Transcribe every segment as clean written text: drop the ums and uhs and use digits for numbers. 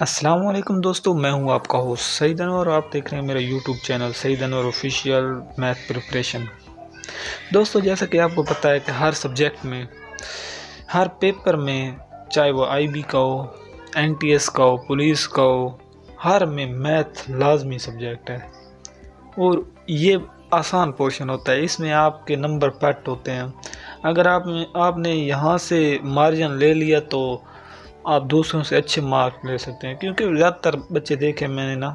अस्सलाम वालेकुम दोस्तों, मैं हूं आपका होस्ट सईद अनवर और आप देख रहे हैं मेरा YouTube channel Saeed Anwar official math preparation. दोस्तों, जैसा कि आपको पता है कि हर सब्जेक्ट में, हर पेपर में, चाहे वो आईबी का हो, एनटीएस का हो, पुलिस का हो, हर में मैथ लाजमी सब्जेक्ट है और ये आसान पोर्शन होता है। इसमें आपके नंबर पैट होते हैं। अगर आपने यहाँ से मार्जिन ले लिया तो आप दूसरों से अच्छे मार्क ले सकते हैं, क्योंकि ज़्यादातर बच्चे देखे मैंने ना,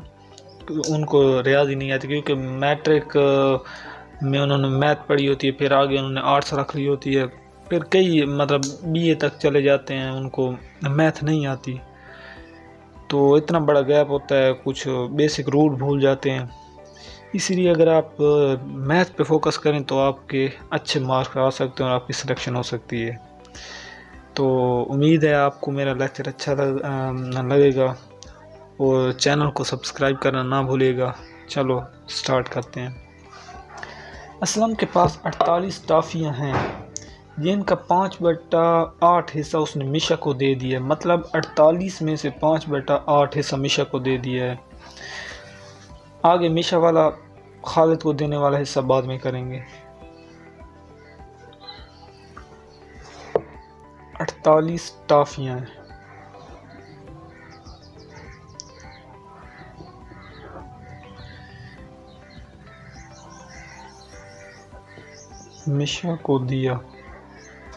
उनको रियाज ही नहीं आती, क्योंकि मैट्रिक में उन्होंने मैथ पढ़ी होती है, फिर आगे उन्होंने आर्ट्स रख ली होती है, फिर कई मतलब बीए तक चले जाते हैं, उनको मैथ नहीं आती, तो इतना बड़ा गैप होता है, कुछ बेसिक रूल भूल जाते हैं। इसीलिए अगर आप मैथ पे फोकस करें तो आपके अच्छे मार्क्स आ सकते हैं और आपकी सिलेक्शन हो सकती है। तो उम्मीद है आपको मेरा लेक्चर अच्छा लगेगा और चैनल को सब्सक्राइब करना ना भूलिएगा। चलो स्टार्ट करते हैं। असलम के पास 48 टाफ़ियाँ हैं जिनका 5/8 हिस्सा उसने मिशा को दे दिया, मतलब 48 में से 5/8 हिस्सा मिशा को दे दिया है। आगे मिशा वाला खालिद को देने वाला हिस्सा बाद में करेंगे। 48 टाफियाँ हैं। मिशा को दिया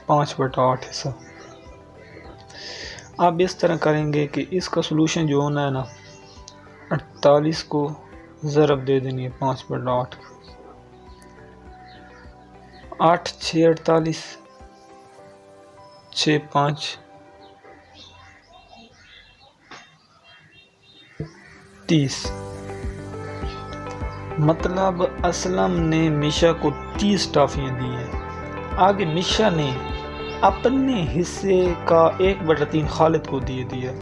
5/8 हिस्सा। आप इस तरह करेंगे कि इसका सलूशन जो होना है ना, 48 को ज़रब दे देनी है 5/8। 8 6 48, 6 5 30। मतलब असलम ने मिशा को 30 टाफियाँ दी हैं। आगे मिशा ने अपने हिस्से का 1/3 खालिद को दे दिया,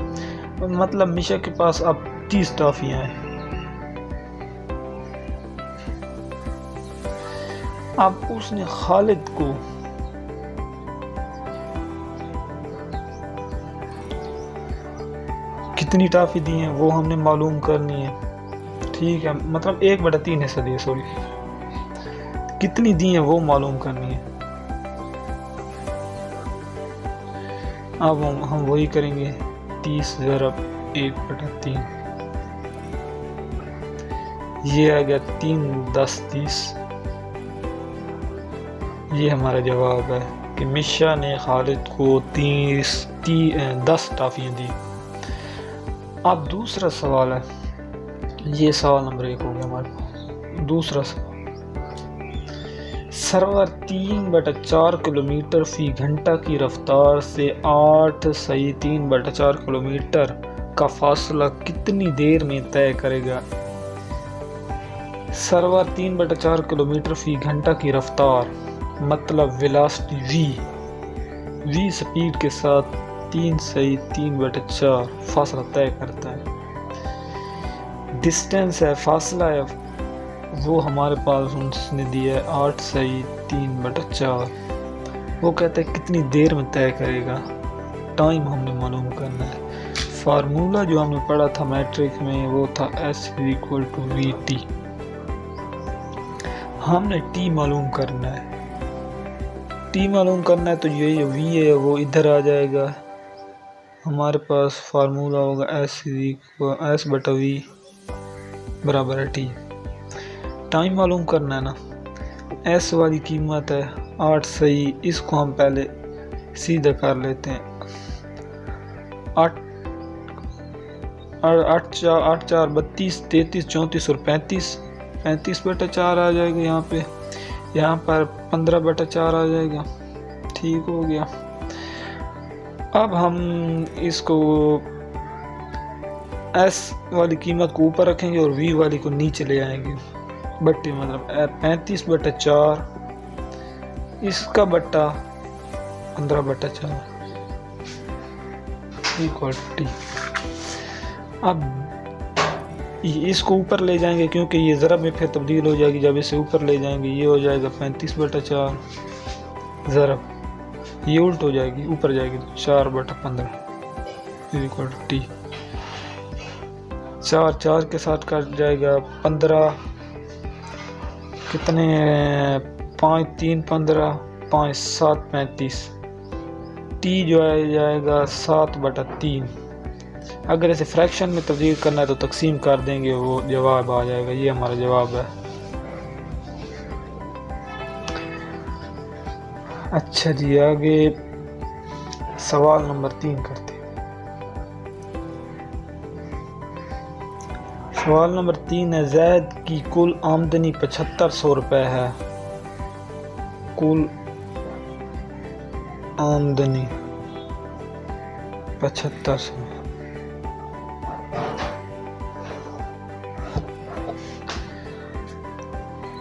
मतलब मिशा के पास अब 30 टाफियाँ हैं। अब उसने खालिद को कितनी टाफी दी हैं वो हमने मालूम करनी है, ठीक है। मतलब 1/3 हिस्सा दिया, सॉरी, कितनी दी हैं वो मालूम करनी है। अब हम वही करेंगे, 30 ज़रब 1/3, ये आ गया 3 10 30। ये हमारा जवाब है कि मिशा ने खालिद को 10 टाफियाँ दी। अब दूसरा सवाल है, ये सवाल नंबर 1 हो गया हमारे पास। दूसरा सवाल, सर्वर 3/4 किलोमीटर फी घंटा की रफ्तार से 8 सही 3/4 किलोमीटर का फासला कितनी देर में तय करेगा। सर्वर 3/4 किलोमीटर फी घंटा की रफ्तार, मतलब वेलोसिटी v स्पीड के साथ 3 सही 3/4 फासला तय करता है। डिस्टेंस है, फासला है, वो हमारे पास उसने दिया है 8 सही 3/4। वो कहता है कितनी देर में तय करेगा। टाइम हमने मालूम करना है। फार्मूला जो हमने पढ़ा था मैट्रिक में वो था S=VT। हमने T मालूम करना है। T मालूम करना है तो ये जो V है वो इधर आ जाएगा। हमारे पास फार्मूला होगा S/V बराबर है T। टाइम मालूम करना है ना, S वाली कीमत है 8 सही, इसको हम पहले सीधा कर लेते हैं। 8 8 4 32 33 34 और 35/4 आ जाएगा यहाँ पर 15/4 आ जाएगा। ठीक हो गया। अब हम इसको S वाली कीमत को ऊपर रखेंगे और V वाली को नीचे ले आएंगे। बट्टे मतलब 35/4, इसका बट्टा 15/4 इक्वल T। अब इसको ऊपर ले जाएंगे क्योंकि ये ज़रब में फिर तब्दील हो जाएगी। जब इसे ऊपर ले जाएंगे ये हो जाएगा 35/4 ज़रब, ये उल्ट हो जाएगी, ऊपर जाएगी तो 4/15 इक्वल T। 4 4 के साथ कट जाएगा 15, कितने 5 3 15, 5 7 35। टी जो है जाएगा 7/3। अगर इसे फ्रैक्शन में तब्दील करना है तो तकसीम कर देंगे, वो जवाब आ जाएगा। ये हमारा जवाब है। अच्छा जी, आगे सवाल नंबर 3 करते हैं। सवाल नंबर 3 है, जैद की कुल आमदनी 7500 रुपये है। कुल आमदनी 7500।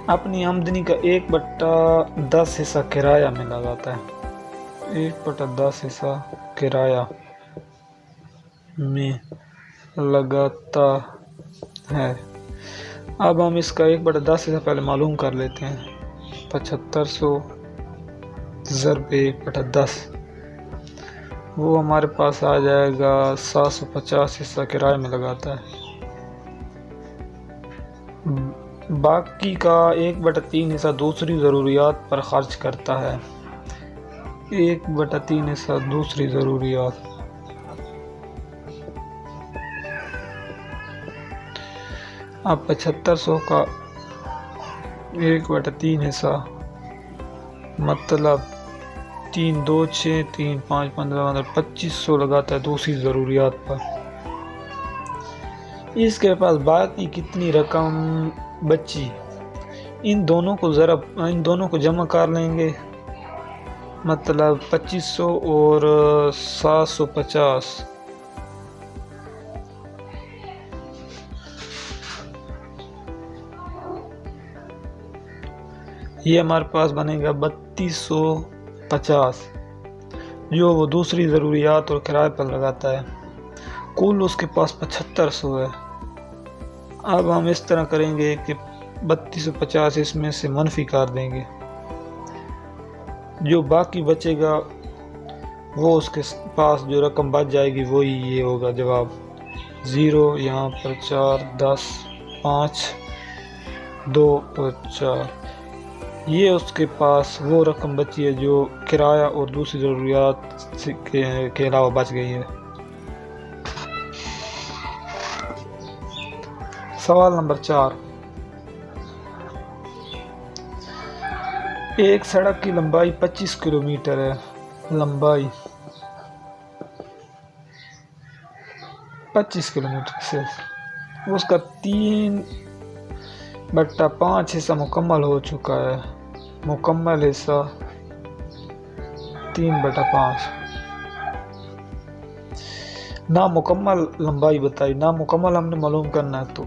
अपनी आमदनी का 1/10 हिस्सा किराया में लगाता है। 1/10 हिस्सा किराया में लगाता है। अब हम इसका 1/10 हिस्सा पहले मालूम कर लेते हैं। 7500 ज़रब 1/10, वो हमारे पास आ जाएगा 750 हिस्सा किराए में लगाता है। बाकी का 1/3 हिस्सा दूसरी ज़रूरियात पर खर्च करता है। 1/3 हिस्सा दूसरी ज़रूरियात। अब 7500 का 1/3 हिस्सा मतलब 3 2 6 3 5 15 2500 लगाता है दूसरी ज़रूरियात पर। इसके पास बाकी कितनी रकम बची, इन दोनों को जमा कर लेंगे। मतलब 2500 और 750, ये हमारे पास बनेगा 3250, जो वो दूसरी ज़रूरियात और किराए पर लगाता है। कुल उसके पास 7500 है। अब हम इस तरह करेंगे कि 3250 इसमें से मनफी कर देंगे, जो बाकी बचेगा वो उसके पास जो रकम बच जाएगी वही ये होगा जवाब। 0 यहाँ पर 4 10 5 2 और 4, ये उसके पास वो रकम बची है जो किराया और दूसरी ज़रूरियात के अलावा बच गई है। सवाल नंबर 4, एक सड़क की लंबाई 25 किलोमीटर है। लंबाई 25 किलोमीटर से उसका 3/5 हिस्सा मुकम्मल हो चुका है। मुकम्मल हिस्सा 3/5। ना मुकम्मल लंबाई बताई, ना मुकम्मल हमने मालूम करना है, तो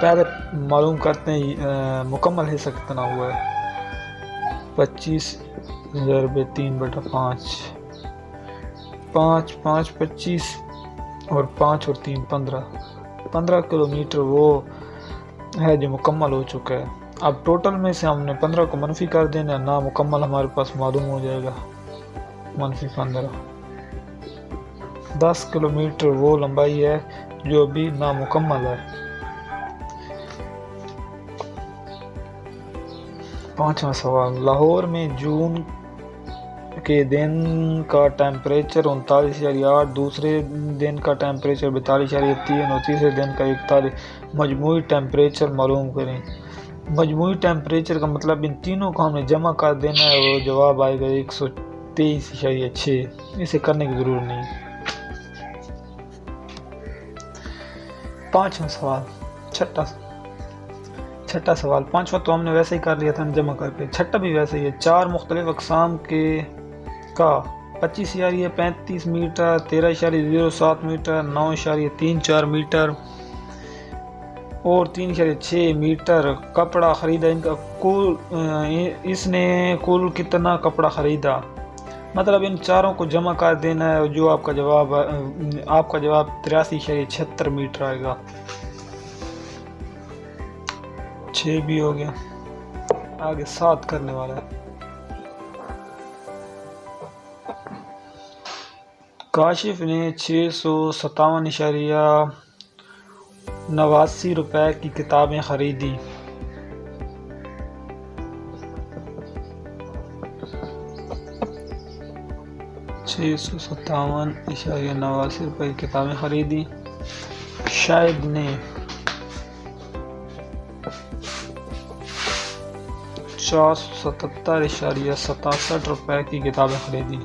पहले मालूम करते हैं मुकम्मल हिस्सा कितना हुआ है। 25 ज़रब 3/5, 5 5 25 और 5 और 3 15 किलोमीटर वो है जो मुकम्मल हो चुका है। अब टोटल में से हमने 15 को मनफी कर देना है, ना मुकम्मल हमारे पास मालूम हो जाएगा। -15, 10 किलोमीटर वो लंबाई है जो अभी नामुकम्मल है। 5वां सवाल, लाहौर में जून के दिन का टेम्परेचर 39.8, दूसरे दिन का टेम्परेचर 42.3 और तीसरे दिन का 41। मजमूई टेम्परेचर मालूम करें। मजमूई टेम्परेचर का मतलब इन तीनों को हमने जमा कर देना है, वो जवाब आएगा 123.6। इसे करने की ज़रूरत नहीं। 5वां सवाल, छठा सवाल। 5वां तो हमने वैसे ही कर लिया था जमा करके, छठा भी वैसे ही है। 4 मुख्तलिफ अक़साम के का 25.35 मीटर, 13.07 मीटर, 9.34 मीटर और 3.6 मीटर कपड़ा ख़रीदा। इनका इसने कुल कितना कपड़ा ख़रीदा, मतलब इन चारों को जमा कर देना है, जो आपका जवाब 83.76 मीटर आएगा। 6 भी हो गया, आगे 7 करने वाला है। काशिफ ने 657.89 रुपए की किताबें खरीदी। ₹657.89 की किताबें खरीदी। शाहिद ने 477.67 रुपए की किताबें खरीदी।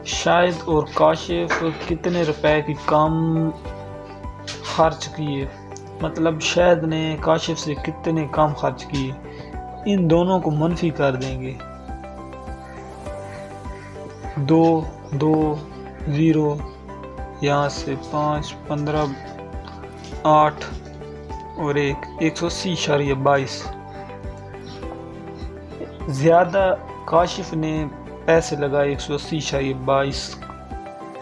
शाहिद और काशिफ कितने रुपए की कम खर्च किए, मतलब शाहिद ने काशिफ से कितने कम खर्च किए। इन दोनों को मनफी कर देंगे। 2 2 0, यहाँ से 5 15 8 और 180.22। ज़्यादा काशिफ ने पैसे लगाए 180.22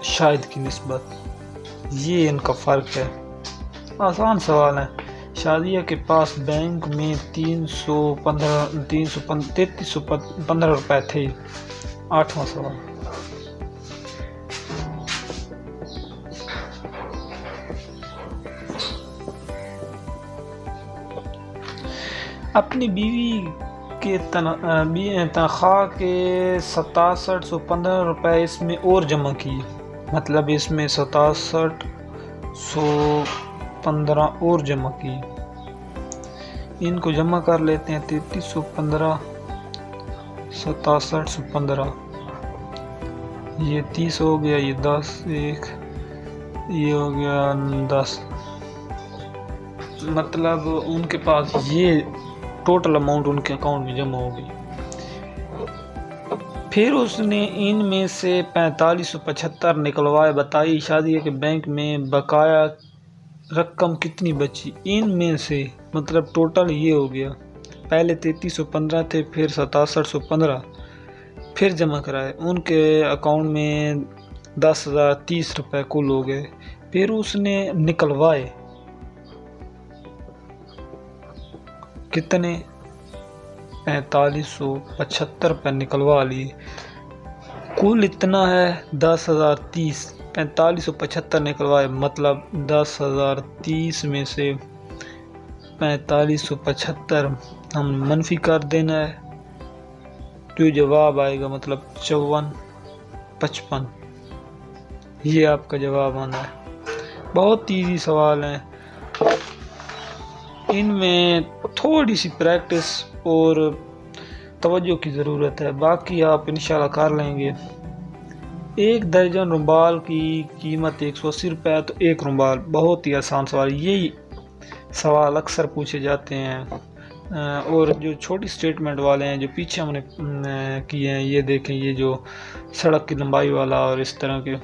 शाहिद की निस्बत। ये इनका फ़र्क है। आसान सवाल है। शादिया के पास बैंक में 3315 रुपए थे। 8वां सवाल। अपनी बीवी के तनख्वाह के 6715 रुपए इसमें और जमा किए, मतलब इसमें 6715 और जमा किए। इनको जमा कर लेते हैं। 3315 6715, ये 30 हो गया, ये 10 1, ये हो गया 10, मतलब उनके पास ये टोटल अमाउंट उनके अकाउंट में जमा हो गई। फिर उसने इनमें से 4575 निकलवाए। बताइए शादिया के बैंक में बकाया रकम कितनी बची। इनमें से मतलब टोटल ये हो गया, पहले 3315 थे, फिर 6715 फिर जमा कराए। उनके अकाउंट में 10,030 रुपये कुल हो गए। फिर उसने निकलवाए कितने, 4575 रुपये निकलवा लिए। कुल इतना है 10,030। 4575 निकलवाए, मतलब 10,030 में से 4575 हम मनफी कर देना है। जो जवाब आएगा मतलब 5455। ये आपका जवाब आना है। बहुत ईजी सवाल है। इनमें थोड़ी सी प्रैक्टिस और तवज्जो की ज़रूरत है, बाकी आप इंशाल्लाह कर लेंगे। 1 दर्जन रुमाल की कीमत 180 रुपये, तो 1 रुमाल। बहुत ही आसान सवाल। यही सवाल अक्सर पूछे जाते हैं। और जो छोटी स्टेटमेंट वाले हैं जो पीछे हमने किए हैं, ये देखें, ये जो सड़क की लंबाई वाला और इस तरह के,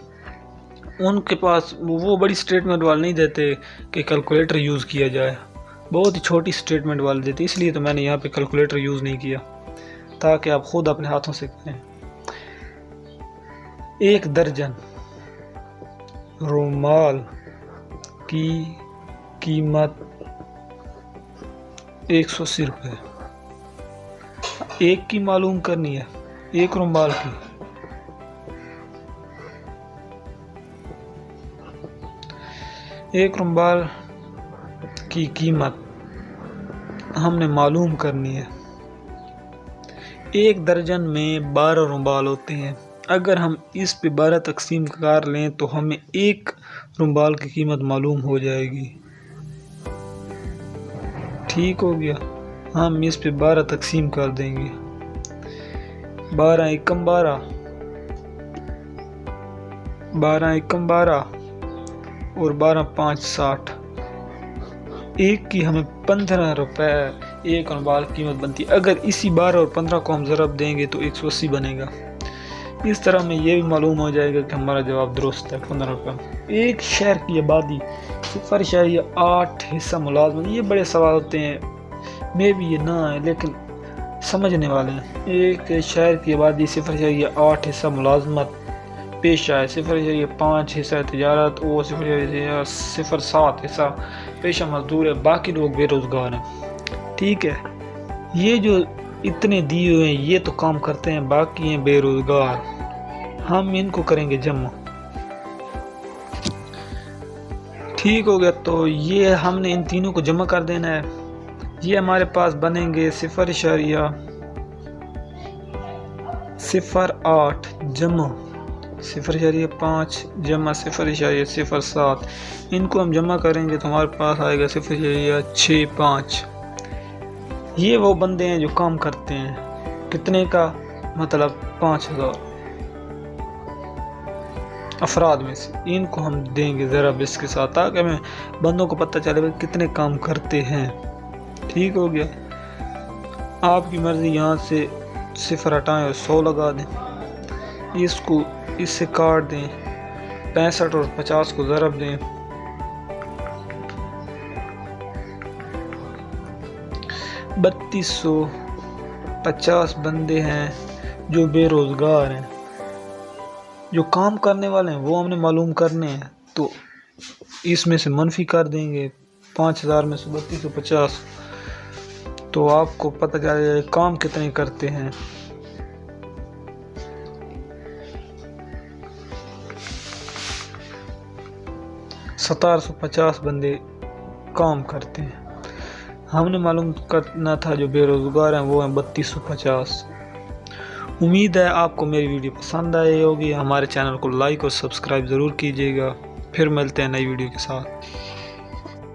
उनके पास वो बड़ी स्टेटमेंट वाले नहीं देते कि कैलकुलेटर यूज़ किया जाए। बहुत ही छोटी स्टेटमेंट वाले देते, इसलिए तो मैंने यहाँ पे कैलकुलेटर यूज़ नहीं किया, ताकि आप खुद अपने हाथों से करें। 1 दर्जन रुमाल की कीमत 180 रुपये। एक की मालूम करनी है, 1 रुमाल की। एक रुमाल की कीमत हमने मालूम करनी है। 1 दर्जन में 12 रुमाल होते हैं। अगर हम इस पे 12 तकसीम कर लें तो हमें 1 रुमाल की कीमत मालूम हो जाएगी। ठीक हो गया। हम इस पे 12 तकसीम कर देंगे। 12 एकम 12, 12 एकम 12 और 12 5 60। एक की हमें 15 रुपये 1 रुमाल कीमत बनती है। अगर इसी 12 और 15 को हम ज़रब देंगे तो 180 बनेगा। इस तरह में ये भी मालूम हो जाएगा कि हमारा जवाब दुरुस्त है, 15 रुपये। एक शहर की आबादी 0.8 हिस्सा मुलाजमत। ये बड़े सवाल होते हैं, मे भी ये ना है लेकिन समझने वाले हैं। एक शहर की आबादी 0.8 हिस्सा मुलाजमत पेशा है, 0.5 हिस्सा तिजारत और 0.07 हिस्सा पेशा मजदूर है। बाकी लोग बेरोज़गार हैं। ठीक है, ये जो इतने दिए हुए हैं ये तो काम करते हैं, बाकी हैं बेरोज़गार। हम इनको करेंगे जमा। ठीक हो गया। तो ये हमने इन तीनों को जमा कर देना है। ये हमारे पास बनेंगे 0.08 जमा 0.5 जमा 0.07। इनको हम जमा करेंगे तो हमारे पास आएगा 0.65। ये वो बंदे हैं जो काम करते हैं, कितने का मतलब 5000 अफराद में से। इनको हम देंगे ज़रा बिस के साथ, ताकि हमें बंदों को पता चले कितने काम करते हैं। ठीक हो गया। आपकी मर्ज़ी, यहाँ से 0 हटाएं और 100 लगा दें, इसको इससे काट दें, 65 और 50 को ज़रब दें, 3250 बंदे हैं जो बेरोज़गार हैं। जो काम करने वाले हैं वो हमने मालूम करने हैं, तो इसमें से मनफी कर देंगे 5000 में से 3250, तो आपको पता चल जाए काम कितने करते हैं। सतारह 1750 बंदे काम करते हैं। हमने मालूम करना था जो बेरोज़गार हैं वो हैं 3250। उम्मीद है आपको मेरी वीडियो पसंद आई होगी। हमारे चैनल को लाइक और सब्सक्राइब ज़रूर कीजिएगा। फिर मिलते हैं नई वीडियो के साथ।